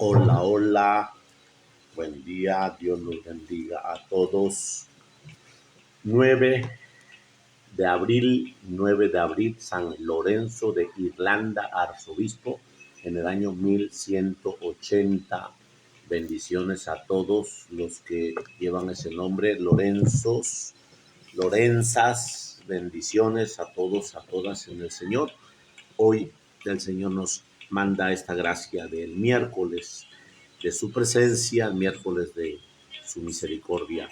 Hola, hola, buen día, Dios los bendiga a todos. 9 de abril, San Lorenzo de Irlanda, arzobispo, en el año 1180. Bendiciones a todos los que llevan ese nombre, Lorenzos, Lorenzas, bendiciones a todos, a todas en el Señor. Hoy el Señor nos manda esta gracia del miércoles de su presencia, el miércoles de su misericordia.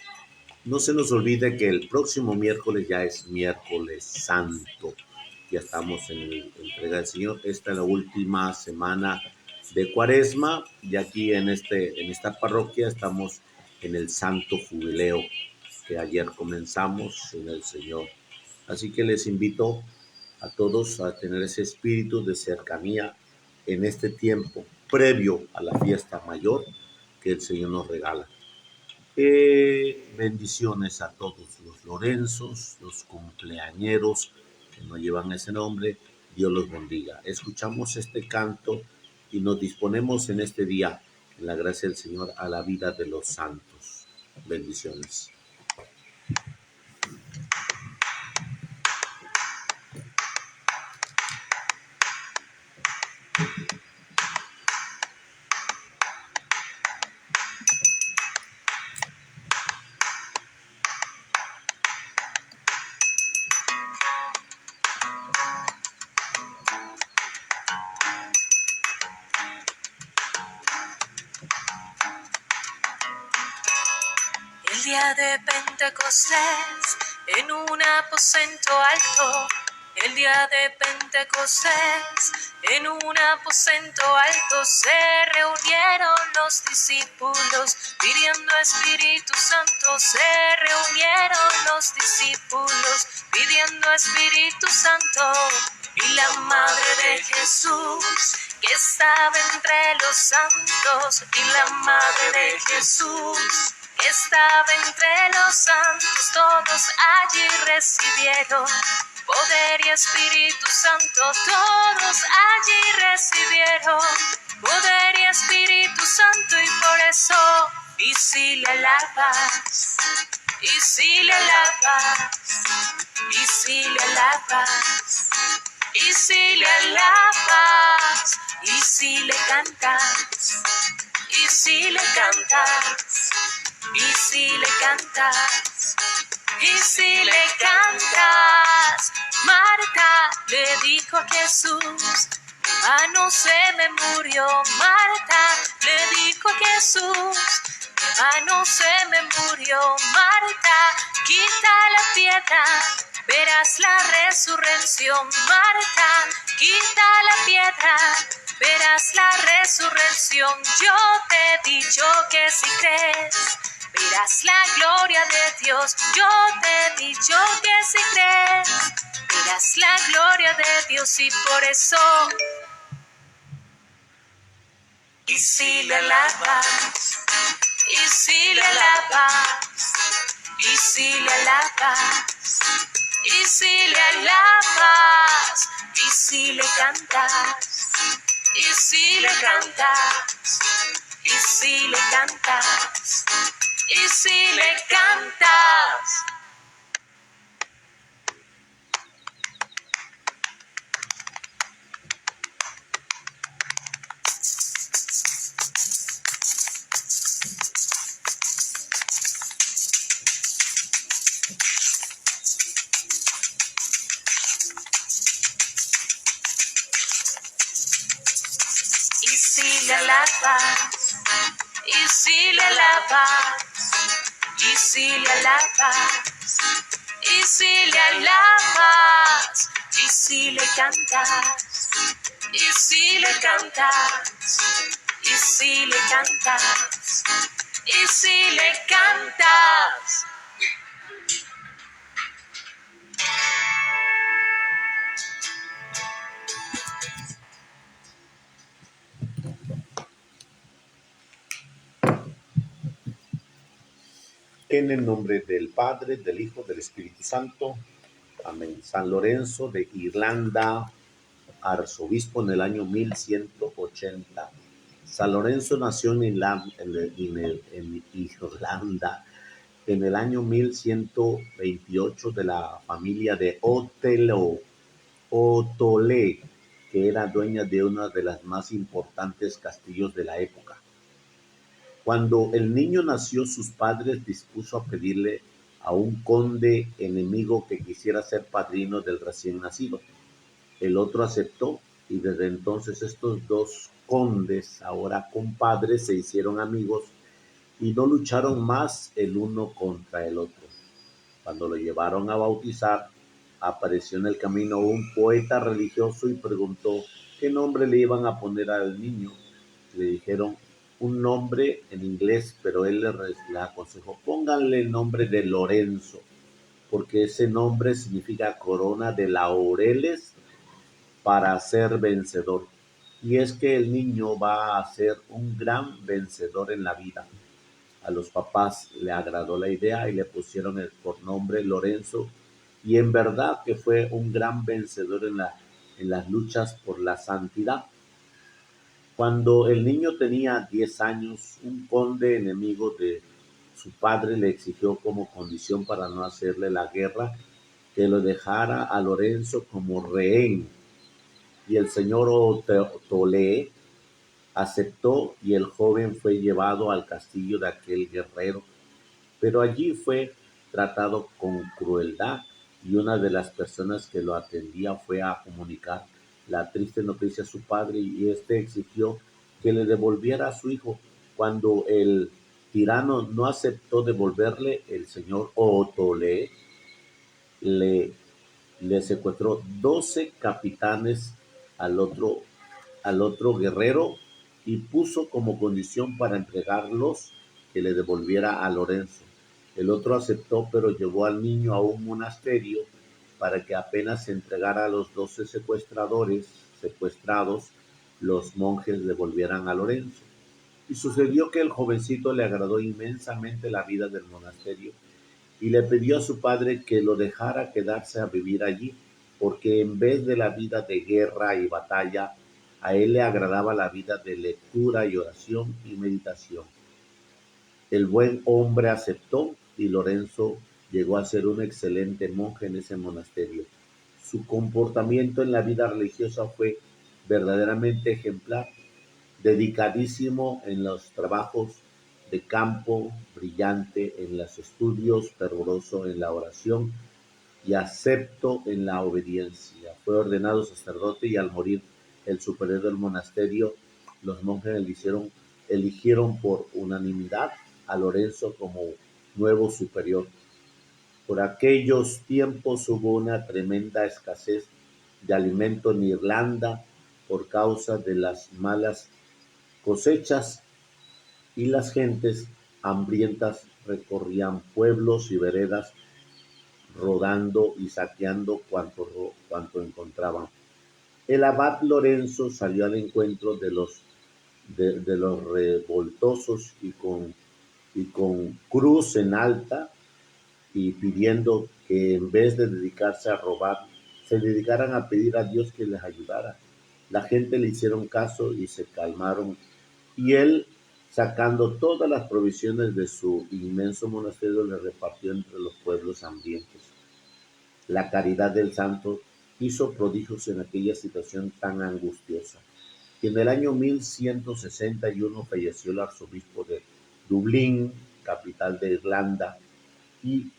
No se nos olvide que el próximo miércoles ya es miércoles santo. Ya estamos en la entrega del Señor. Esta es la última semana de Cuaresma y aquí en esta parroquia estamos en el Santo Jubileo que ayer comenzamos en el Señor. Así que les invito a todos a tener ese espíritu de cercanía en este tiempo previo a la fiesta mayor que el Señor nos regala. Bendiciones a todos los Lorenzos, los cumpleañeros que no llevan ese nombre. Dios los bendiga. Escuchamos este canto y nos disponemos en este día, en la gracia del Señor, a la vida de los santos. Bendiciones. El día de Pentecostés, en un aposento alto. El día de Pentecostés, en un aposento alto, se reunieron los discípulos, pidiendo Espíritu Santo. Se reunieron los discípulos, pidiendo Espíritu Santo. Y la Madre de Jesús, que estaba entre los santos, y la Madre de Jesús, que estaba entre los santos, todos allí recibieron poder y Espíritu Santo. Todos allí recibieron poder y Espíritu Santo, y por eso, y si le alabas, y si le alabas, y si le alabas, y si le alabas, y si le cantas, y si le cantas, y si le cantas, y si le cantas. Marta le dijo a Jesús: mi hermano se me murió. Marta le dijo a Jesús: mi hermano se me murió. Marta, quita la piedra, verás la resurrección. Marta, quita la piedra, verás la resurrección. Yo te he dicho que si crees, verás la gloria de Dios. Yo te he dicho que si crees, verás la gloria de Dios. Y por eso, y si le alabas, y si le alabas, y si le alabas, y si le alabas, y si le cantas, y si le cantas, y si le cantas, y si le cantas. Y si le alabas, y si le alabas, y si le alabas, y si le alabas, y si le cantas, y si le cantas, y si le cantas, y si le cantas. En el nombre del Padre, del Hijo, del Espíritu Santo. Amén. San Lorenzo de Irlanda, arzobispo en el año 1180. San Lorenzo nació en Irlanda en el año 1128 de la familia de Otole, que era dueña de una de las más importantes castillos de la época. Cuando el niño nació, sus padres dispuso a pedirle a un conde enemigo que quisiera ser padrino del recién nacido. El otro aceptó y desde entonces estos dos condes, ahora compadres, se hicieron amigos y no lucharon más el uno contra el otro. Cuando lo llevaron a bautizar, apareció en el camino un poeta religioso y preguntó qué nombre le iban a poner al niño. Le dijeron un nombre en inglés, pero él le aconsejó, pónganle el nombre de Lorenzo, porque ese nombre significa corona de laureles para ser vencedor. Y es que el niño va a ser un gran vencedor en la vida. A los papás le agradó la idea y le pusieron por nombre Lorenzo, y en verdad que fue un gran vencedor en las luchas por la santidad. Cuando el niño tenía 10 años, un conde enemigo de su padre le exigió como condición para no hacerle la guerra que lo dejara a Lorenzo como rehén, y el señor Otole aceptó y el joven fue llevado al castillo de aquel guerrero, pero allí fue tratado con crueldad y una de las personas que lo atendía fue a comunicar la triste noticia a su padre y éste exigió que le devolviera a su hijo. Cuando el tirano no aceptó devolverle, el señor Otole le, le secuestró 12 capitanes al otro, al otro guerrero y puso como condición para entregarlos que le devolviera a Lorenzo. El otro aceptó, pero llevó al niño a un monasterio para que apenas se entregara a los 12 secuestrados, los monjes devolvieran a Lorenzo. Y sucedió que el jovencito le agradó inmensamente la vida del monasterio y le pidió a su padre que lo dejara quedarse a vivir allí, porque en vez de la vida de guerra y batalla, a él le agradaba la vida de lectura y oración y meditación. El buen hombre aceptó y Lorenzo llegó a ser un excelente monje en ese monasterio. Su comportamiento en la vida religiosa fue verdaderamente ejemplar, dedicadísimo en los trabajos de campo, brillante en los estudios, fervoroso en la oración y acepto en la obediencia. Fue ordenado sacerdote y al morir el superior del monasterio, los monjes eligieron por unanimidad a Lorenzo como nuevo superior. Por aquellos tiempos hubo una tremenda escasez de alimento en Irlanda por causa de las malas cosechas y las gentes hambrientas recorrían pueblos y veredas rodando y saqueando cuanto encontraban. El abad Lorenzo salió al encuentro de los revoltosos y con cruz en alta y pidiendo que en vez de dedicarse a robar, se dedicaran a pedir a Dios que les ayudara. La gente le hicieron caso y se calmaron, y él, sacando todas las provisiones de su inmenso monasterio, le repartió entre los pueblos hambrientos. La caridad del santo hizo prodigios en aquella situación tan angustiosa. Y en el año 1161 falleció el arzobispo de Dublín, capital de Irlanda, y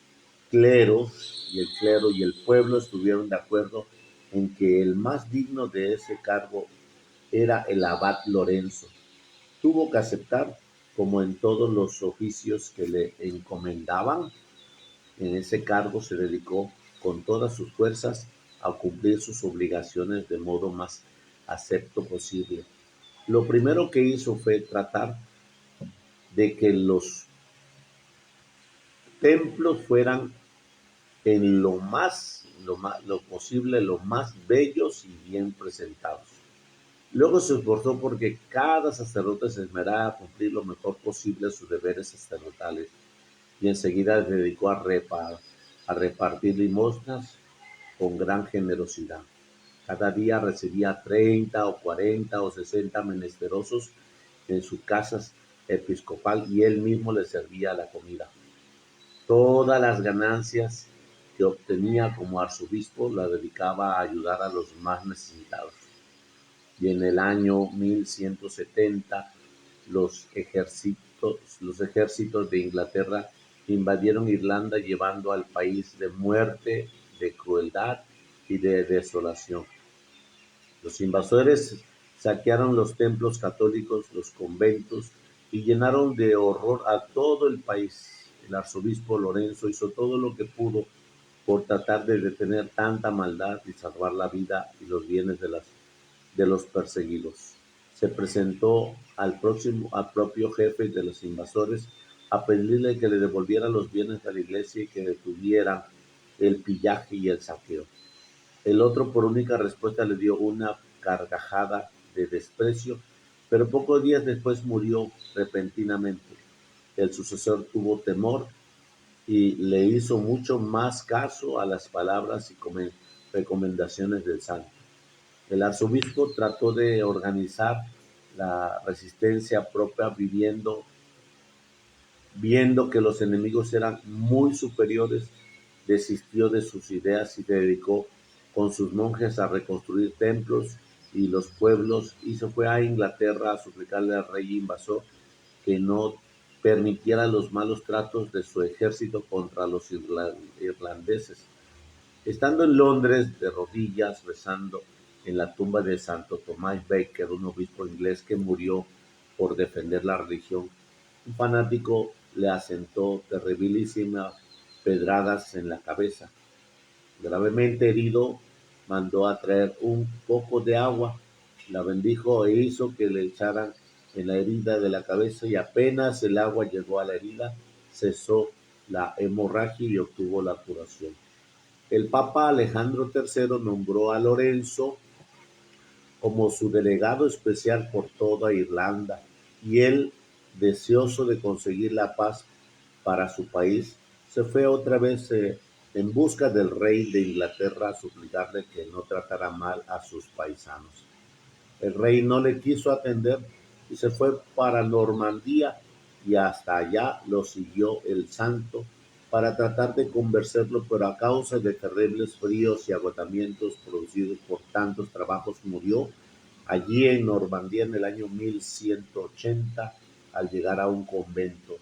el clero y el pueblo estuvieron de acuerdo en que el más digno de ese cargo era el abad Lorenzo. Tuvo que aceptar, como en todos los oficios que le encomendaban. En ese cargo se dedicó con todas sus fuerzas a cumplir sus obligaciones de modo más acepto posible. Lo primero que hizo fue tratar de que los templos fueran en lo posible, lo más bellos y bien presentados. Luego se esforzó porque cada sacerdote se esmerara a cumplir lo mejor posible sus deberes sacerdotales y enseguida se dedicó a repartir limosnas con gran generosidad. Cada día recibía 30 o 40 o 60 menesterosos en su casa episcopal y él mismo le servía la comida. Todas las ganancias que obtenía como arzobispo las dedicaba a ayudar a los más necesitados. Y en el año 1170 los ejércitos de Inglaterra invadieron Irlanda llevando al país de muerte, de crueldad y de desolación. Los invasores saquearon los templos católicos, los conventos y llenaron de horror a todo el país. El arzobispo Lorenzo hizo todo lo que pudo por tratar de detener tanta maldad y salvar la vida y los bienes de los perseguidos. Se presentó al propio jefe de los invasores a pedirle que le devolviera los bienes a la iglesia y que detuviera el pillaje y el saqueo. El otro, por única respuesta, le dio una carcajada de desprecio, pero pocos días después murió repentinamente. El sucesor tuvo temor y le hizo mucho más caso a las palabras y recomendaciones del santo. El arzobispo trató de organizar la resistencia propia viendo que los enemigos eran muy superiores, desistió de sus ideas y se dedicó con sus monjes a reconstruir templos y los pueblos y se fue a Inglaterra a suplicarle al rey invasor que no permitiera los malos tratos de su ejército contra los irlandeses. Estando en Londres, de rodillas, rezando en la tumba de Santo Tomás Baker, un obispo inglés que murió por defender la religión, un fanático le asentó terribilísimas pedradas en la cabeza. Gravemente herido, mandó a traer un poco de agua, la bendijo e hizo que le echaran en la herida de la cabeza y apenas el agua llegó a la herida, cesó la hemorragia y obtuvo la curación. El Papa Alejandro III nombró a Lorenzo como su delegado especial por toda Irlanda, y él, deseoso de conseguir la paz para su país, se fue otra vez en busca del rey de Inglaterra a suplicarle que no tratara mal a sus paisanos. El rey no le quiso atender y se fue para Normandía y hasta allá lo siguió el santo para tratar de convencerlo, pero a causa de terribles fríos y agotamientos producidos por tantos trabajos murió allí en Normandía en el año 1180 al llegar a un convento.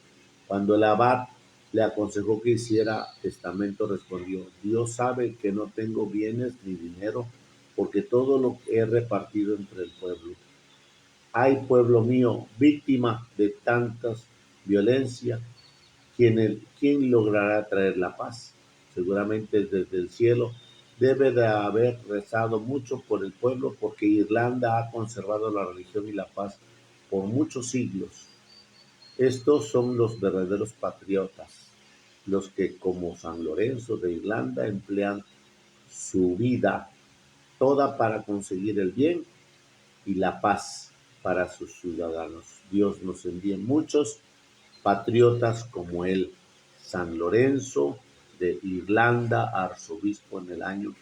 Cuando el abad le aconsejó que hiciera testamento, respondió: Dios sabe que no tengo bienes ni dinero, porque todo lo he repartido entre el pueblo. Ay, pueblo mío, víctima de tantas violencia, ¿quién logrará traer la paz? Seguramente desde el cielo debe de haber rezado mucho por el pueblo, porque Irlanda ha conservado la religión y la paz por muchos siglos. Estos son los verdaderos patriotas, los que, como San Lorenzo de Irlanda, emplean su vida toda para conseguir el bien y la paz para sus ciudadanos. Dios nos envíe muchos patriotas como él. San Lorenzo de Irlanda, arzobispo en el año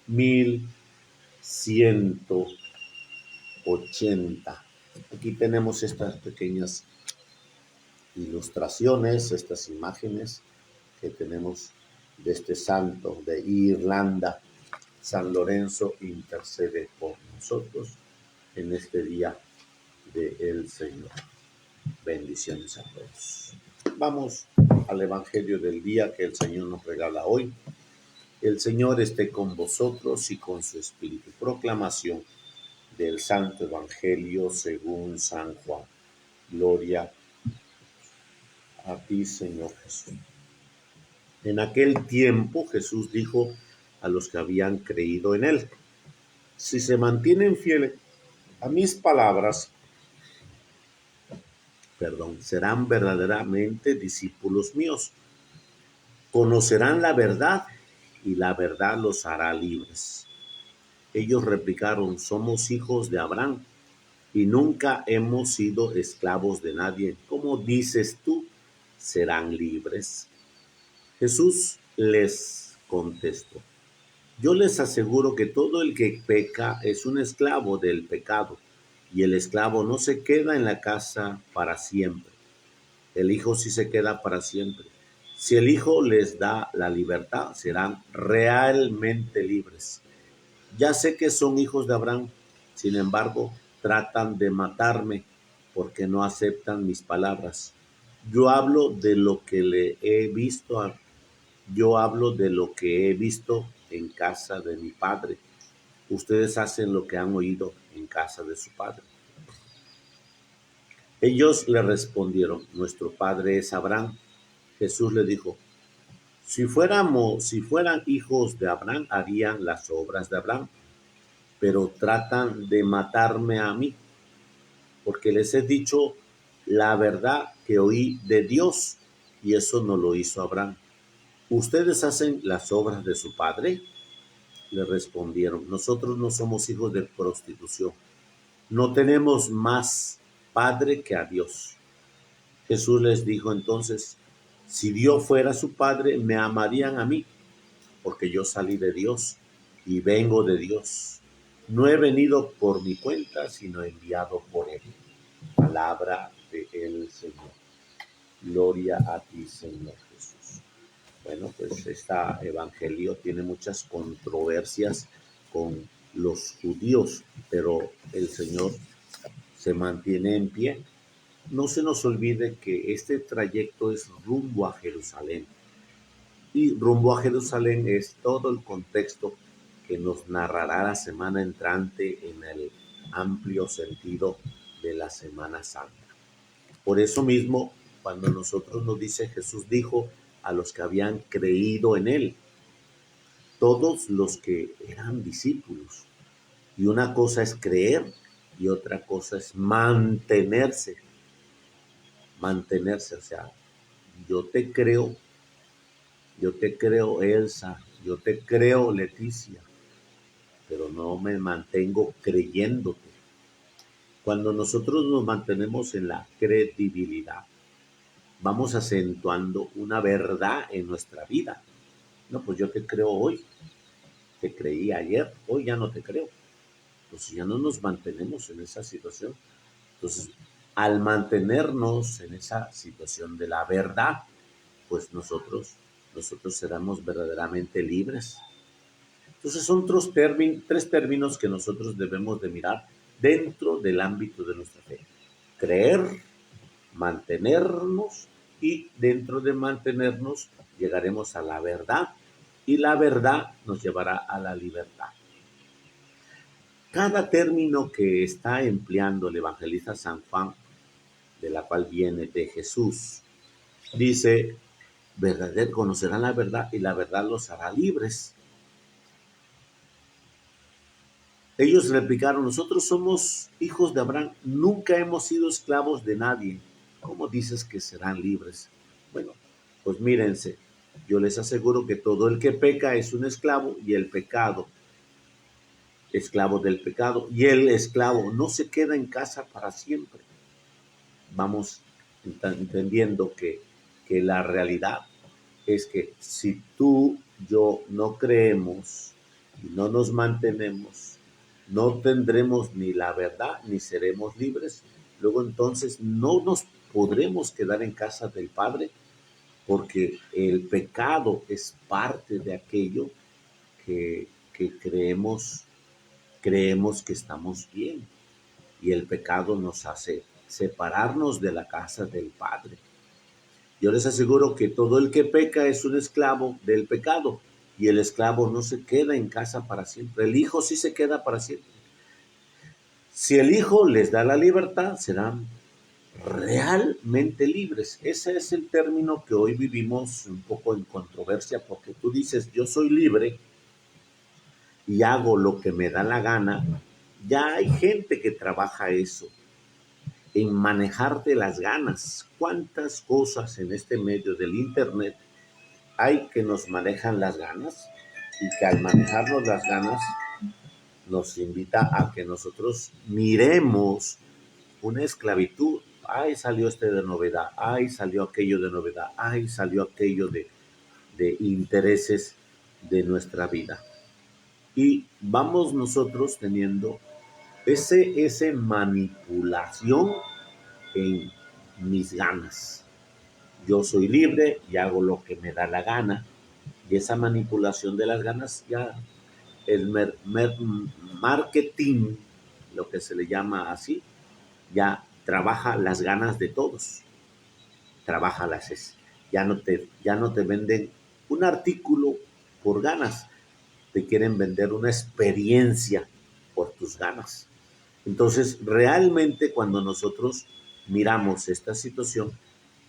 1180. Aquí tenemos estas pequeñas ilustraciones, estas imágenes que tenemos de este santo de Irlanda. San Lorenzo intercede por nosotros en este día del Señor. Bendiciones a todos. Vamos al Evangelio del día que el Señor nos regala hoy. El Señor esté con vosotros y con su Espíritu. Proclamación del Santo Evangelio según San Juan. Gloria a ti, Señor Jesús. En aquel tiempo Jesús dijo a los que habían creído en él: si se mantienen fieles a mis palabras, serán verdaderamente discípulos míos. Conocerán la verdad y la verdad los hará libres. Ellos replicaron: somos hijos de Abraham y nunca hemos sido esclavos de nadie. ¿Cómo dices tú, serán libres? Jesús les contestó: yo les aseguro que todo el que peca es un esclavo del pecado. y el esclavo no se queda en la casa para siempre. El hijo sí se queda para siempre. Si el hijo les da la libertad, serán realmente libres. Ya sé que son hijos de Abraham, sin embargo, tratan de matarme porque no aceptan mis palabras. Yo hablo de lo que le he visto, yo hablo de lo que he visto en casa de mi padre. Ustedes hacen lo que han oído en casa de su padre. Ellos le respondieron, nuestro padre es Abraham. Jesús le dijo, si fueran hijos de Abraham, harían las obras de Abraham, pero tratan de matarme a mí, porque les he dicho la verdad que oí de Dios, y eso no lo hizo Abraham. ¿Ustedes hacen las obras de su padre? Le respondieron, nosotros no somos hijos de prostitución, no tenemos más padre que a Dios. Jesús les dijo entonces, si Dios fuera su padre, me amarían a mí, porque yo salí de Dios y vengo de Dios. No he venido por mi cuenta, sino enviado por Él. Palabra del Señor. Gloria a ti, Señor Jesús. Bueno, pues este evangelio tiene muchas controversias con los judíos, pero el Señor se mantiene en pie. No se nos olvide que este trayecto es rumbo a Jerusalén. Y rumbo a Jerusalén es todo el contexto que nos narrará la semana entrante en el amplio sentido de la Semana Santa. Por eso mismo, cuando nosotros nos dice Jesús dijo a los que habían creído en Él, todos los que eran discípulos. Y una cosa es creer y otra cosa es mantenerse. Mantenerse, o sea, yo te creo Elsa, yo te creo Leticia, pero no me mantengo creyéndote. Cuando nosotros nos mantenemos en la credibilidad, vamos acentuando una verdad en nuestra vida. No, pues yo te creo hoy, te creí ayer, hoy ya no te creo. Entonces ya no nos mantenemos en esa situación. Entonces, al mantenernos en esa situación de la verdad, pues nosotros seremos verdaderamente libres. Entonces son tres términos que nosotros debemos de mirar dentro del ámbito de nuestra fe. Creer, mantenernos y dentro de mantenernos llegaremos a la verdad y la verdad nos llevará a la libertad. Cada término que está empleando el evangelista San Juan, de la cual viene de Jesús, dice, conocerán la verdad y la verdad los hará libres. Ellos replicaron, nosotros somos hijos de Abraham, nunca hemos sido esclavos de nadie. ¿Cómo dices que serán libres? Bueno, pues mírense, yo les aseguro que todo el que peca es un esclavo y el pecado, esclavo del pecado, y el esclavo no se queda en casa para siempre. Vamos entendiendo que la realidad es que si tú, yo no creemos y no nos mantenemos, no tendremos ni la verdad ni seremos libres. Luego entonces no nos podremos quedar en casa del Padre porque el pecado es parte de aquello que creemos que estamos bien y el pecado nos hace separarnos de la casa del Padre. Yo les aseguro que todo el que peca es un esclavo del pecado y el esclavo no se queda en casa para siempre. El Hijo sí se queda para siempre. Si el Hijo les da la libertad, serán realmente libres. Ese es el término que hoy vivimos un poco en controversia porque tú dices, yo soy libre y hago lo que me da la gana. Ya hay gente que trabaja eso, en manejarte las ganas. ¿Cuántas cosas en este medio del internet hay que nos manejan las ganas y que al manejarnos las ganas nos invita a que nosotros miremos una esclavitud? Ay, salió de novedad, ay, salió aquello de novedad, ay, salió aquello de intereses de nuestra vida. Y vamos nosotros teniendo ese manipulación en mis ganas. Yo soy libre y hago lo que me da la gana. Y esa manipulación de las ganas, ya el marketing, lo que se le llama así, ya trabaja las ganas de todos. Trabaja las. Ya no te venden un artículo por ganas, te quieren vender una experiencia por tus ganas. Entonces, realmente cuando nosotros miramos esta situación,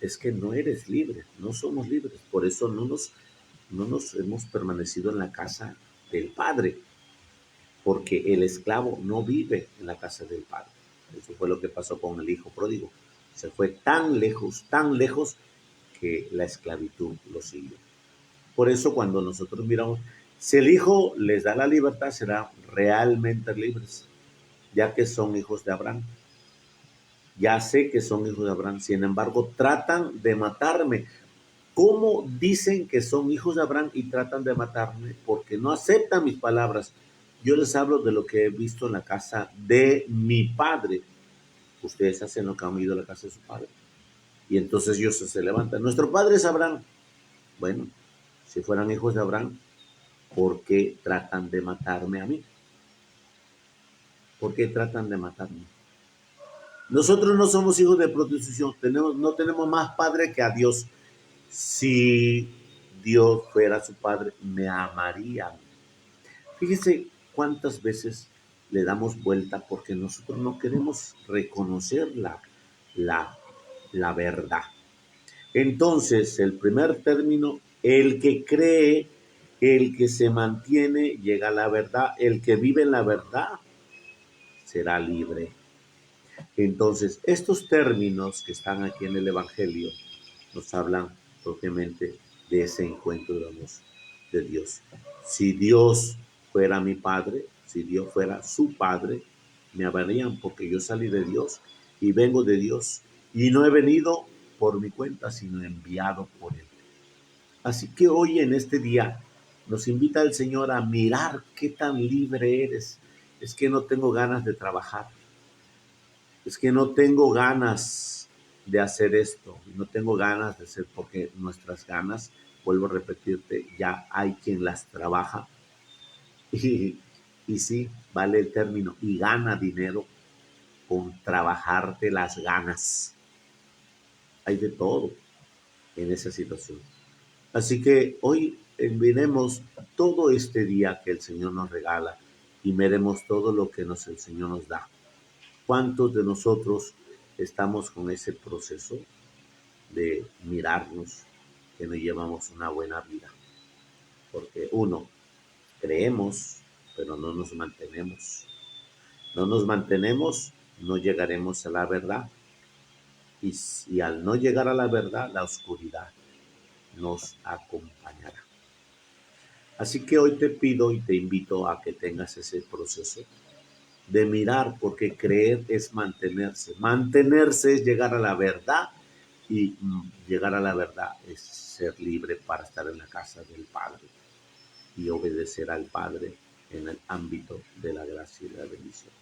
es que no eres libre, no somos libres. Por eso no nos hemos permanecido en la casa del Padre, porque el esclavo no vive en la casa del Padre. Eso fue lo que pasó con el hijo pródigo. Se fue tan lejos, que la esclavitud lo siguió. Por eso cuando nosotros miramos, si el Hijo les da la libertad, serán realmente libres, ya que son hijos de Abraham. Ya sé que son hijos de Abraham, sin embargo, tratan de matarme. ¿Cómo dicen que son hijos de Abraham y tratan de matarme? Porque no aceptan mis palabras. Yo les hablo de lo que he visto en la casa de mi padre. Ustedes hacen lo que han oído en la casa de su padre. Y entonces ellos se levantan. Nuestro padre es Abraham. Bueno, si fueran hijos de Abraham, ¿por qué tratan de matarme a mí? ¿Por qué tratan de matarme? Nosotros no somos hijos de prostitución, no tenemos más padre que a Dios. Si Dios fuera su padre, me amaría. Fíjese cuántas veces le damos vuelta porque nosotros no queremos reconocer la, la verdad. Entonces, el primer término, el que cree, el que se mantiene, llega a la verdad. El que vive en la verdad será libre. Entonces, estos términos que están aquí en el Evangelio nos hablan propiamente de ese encuentro de Dios. Si Dios fuera mi Padre, si Dios fuera su Padre, me amarían porque yo salí de Dios y vengo de Dios y no he venido por mi cuenta, sino enviado por Él. Así que hoy en este día nos invita el Señor a mirar qué tan libre eres. Es que no tengo ganas de trabajar. Es que no tengo ganas de hacer esto. No tengo ganas de hacer, porque nuestras ganas, vuelvo a repetirte, ya hay quien las trabaja. Y sí, vale el término, y gana dinero con trabajarte las ganas. Hay de todo en esa situación. Así que hoy miremos todo este día que el Señor nos regala y miremos todo lo que el Señor nos da. ¿Cuántos de nosotros estamos con ese proceso de mirarnos que no llevamos una buena vida? Porque uno, creemos, pero no nos mantenemos. No nos mantenemos, no llegaremos a la verdad. Y al no llegar a la verdad, la oscuridad nos acompañará. Así que hoy te pido y te invito a que tengas ese proceso de mirar, porque creer es mantenerse. Mantenerse es llegar a la verdad y llegar a la verdad es ser libre para estar en la casa del Padre y obedecer al Padre en el ámbito de la gracia y la bendición.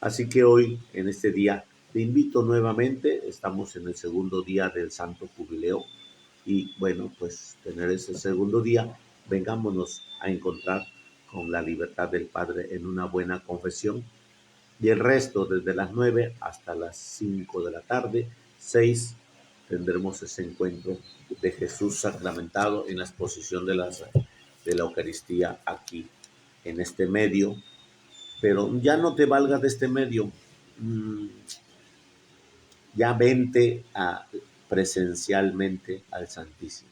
Así que hoy, en este día, te invito nuevamente. Estamos en el segundo día del Santo Jubileo y bueno, pues tener ese segundo día, vengámonos a encontrar con la libertad del Padre en una buena confesión. Y el resto, desde las 9 hasta las 5 de la tarde, 6, tendremos ese encuentro de Jesús sacramentado en la exposición de la Eucaristía aquí, en este medio. Pero ya no te valgas de este medio, ya vente presencialmente al Santísimo.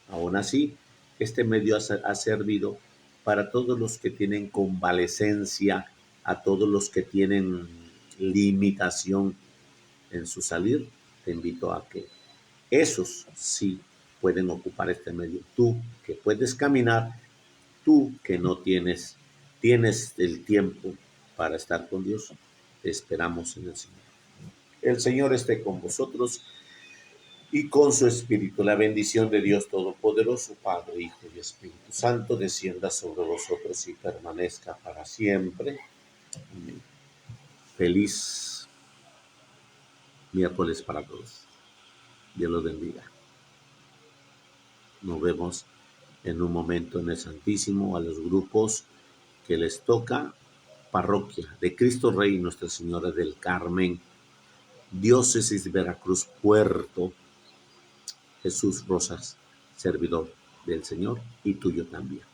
Aún así, este medio ha servido para todos los que tienen convalecencia, a todos los que tienen limitación en su salir. Te invito a que esos sí pueden ocupar este medio. Tú que puedes caminar, tú que no tienes el tiempo para estar con Dios, te esperamos en el Señor. El Señor esté con vosotros y con su Espíritu. La bendición de Dios Todopoderoso, Padre, Hijo y Espíritu Santo, descienda sobre vosotros y permanezca para siempre. Feliz miércoles para todos. Dios los bendiga. Nos vemos en un momento en el Santísimo a los grupos que les toca. Parroquia de Cristo Rey Nuestra Señora del Carmen, Diócesis de Veracruz, Puerto. Jesús Rosas, servidor del Señor y tuyo también.